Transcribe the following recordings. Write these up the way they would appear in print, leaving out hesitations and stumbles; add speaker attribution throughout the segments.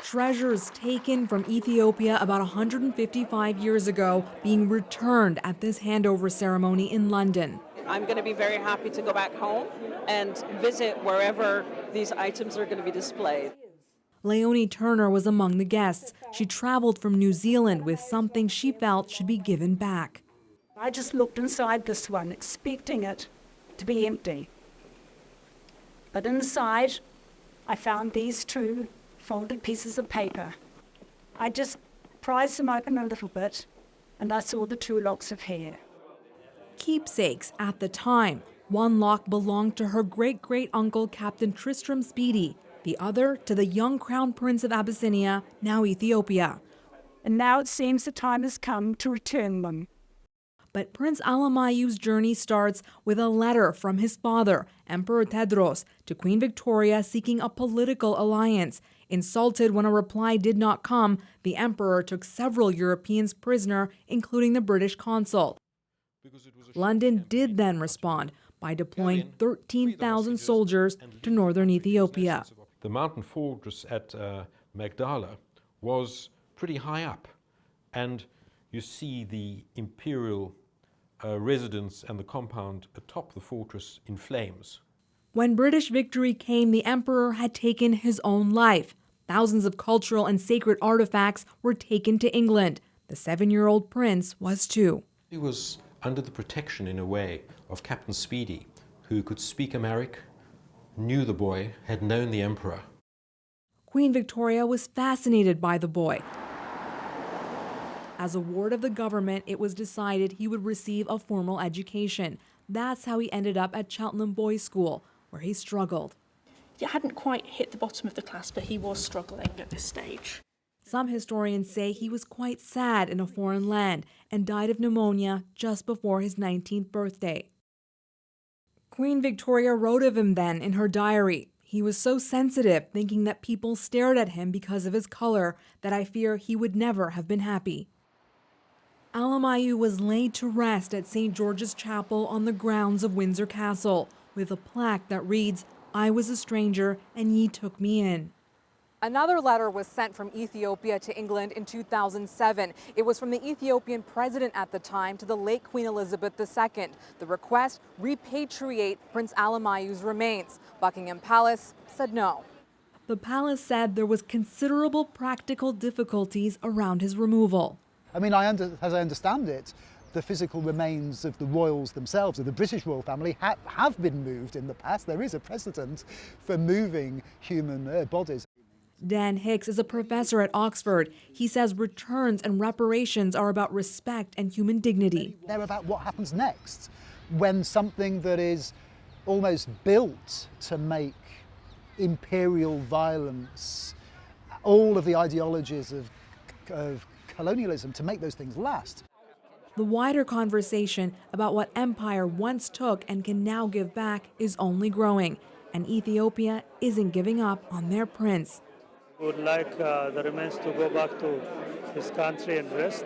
Speaker 1: Treasures taken from Ethiopia about 155 years ago being returned at this handover ceremony in London.
Speaker 2: I'm going to be very happy to go back home and visit wherever these items are going to be displayed.
Speaker 1: Leonie Turner was among the guests. She traveled from New Zealand with something she felt should be given back.
Speaker 3: I just looked inside this one, expecting it to be empty. But inside, I found these two folded pieces of paper. I just prized them open a little bit, and I saw the two locks of hair.
Speaker 1: Keepsakes at the time. One lock belonged to her great-great-uncle Captain Tristram Speedy, the other to the young Crown Prince of Abyssinia, now Ethiopia.
Speaker 3: And now it seems the time has come to return them.
Speaker 1: But Prince Alamayu's journey starts with a letter from his father, Emperor Tedros, to Queen Victoria seeking a political alliance. Insulted when a reply did not come, the emperor took several Europeans prisoner, including the British consul. London did then respond by deploying 13,000 soldiers to northern Ethiopia.
Speaker 4: The mountain fortress at Magdala was pretty high up, and you see the imperial residence and the compound atop the fortress in flames.
Speaker 1: When British victory came, the emperor had taken his own life. Thousands of cultural and sacred artifacts were taken to England. The 7-year-old prince was too.
Speaker 4: He was under the protection, in a way, of Captain Speedy, who could speak Amharic, knew the boy, had known the emperor.
Speaker 1: Queen Victoria was fascinated by the boy. As a ward of the government, it was decided he would receive a formal education. That's how he ended up at Cheltenham Boys' School, where he struggled.
Speaker 5: He hadn't quite hit the bottom of the class, but he was struggling at this stage.
Speaker 1: Some historians say he was quite sad in a foreign land and died of pneumonia just before his 19th birthday. Queen Victoria wrote of him then in her diary. He was so sensitive, thinking that people stared at him because of his color, that I fear he would never have been happy. Alamayu was laid to rest at St. George's Chapel on the grounds of Windsor Castle, with a plaque that reads, "I was a stranger and ye took me in." Another letter was sent from Ethiopia to England in 2007. It was from the Ethiopian president at the time to the late Queen Elizabeth II. The request, repatriate Prince Alamayu's remains. Buckingham Palace said no. The palace said there was considerable practical difficulties around his removal.
Speaker 6: I mean, as I understand it, the physical remains of the royals themselves, of the British royal family, have been moved in the past. There is a precedent for moving human bodies.
Speaker 1: Dan Hicks is a professor at Oxford. He says returns and reparations are about respect and human dignity.
Speaker 6: They're about what happens next, when something that is almost built to make imperial violence, all of the ideologies of colonialism, to make those things last.
Speaker 1: The wider conversation about what empire once took and can now give back is only growing, and Ethiopia isn't giving up on their prince.
Speaker 7: Would like the remains to go back to his country and rest,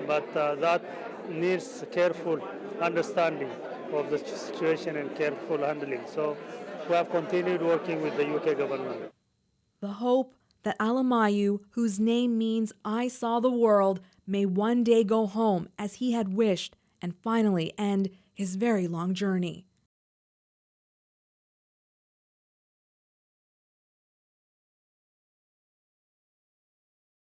Speaker 7: but that needs careful understanding of the situation and careful handling. So we have continued working with the UK government.
Speaker 1: The hope that Alamayu, whose name means I saw the world, may one day go home as he had wished and finally end his very long journey.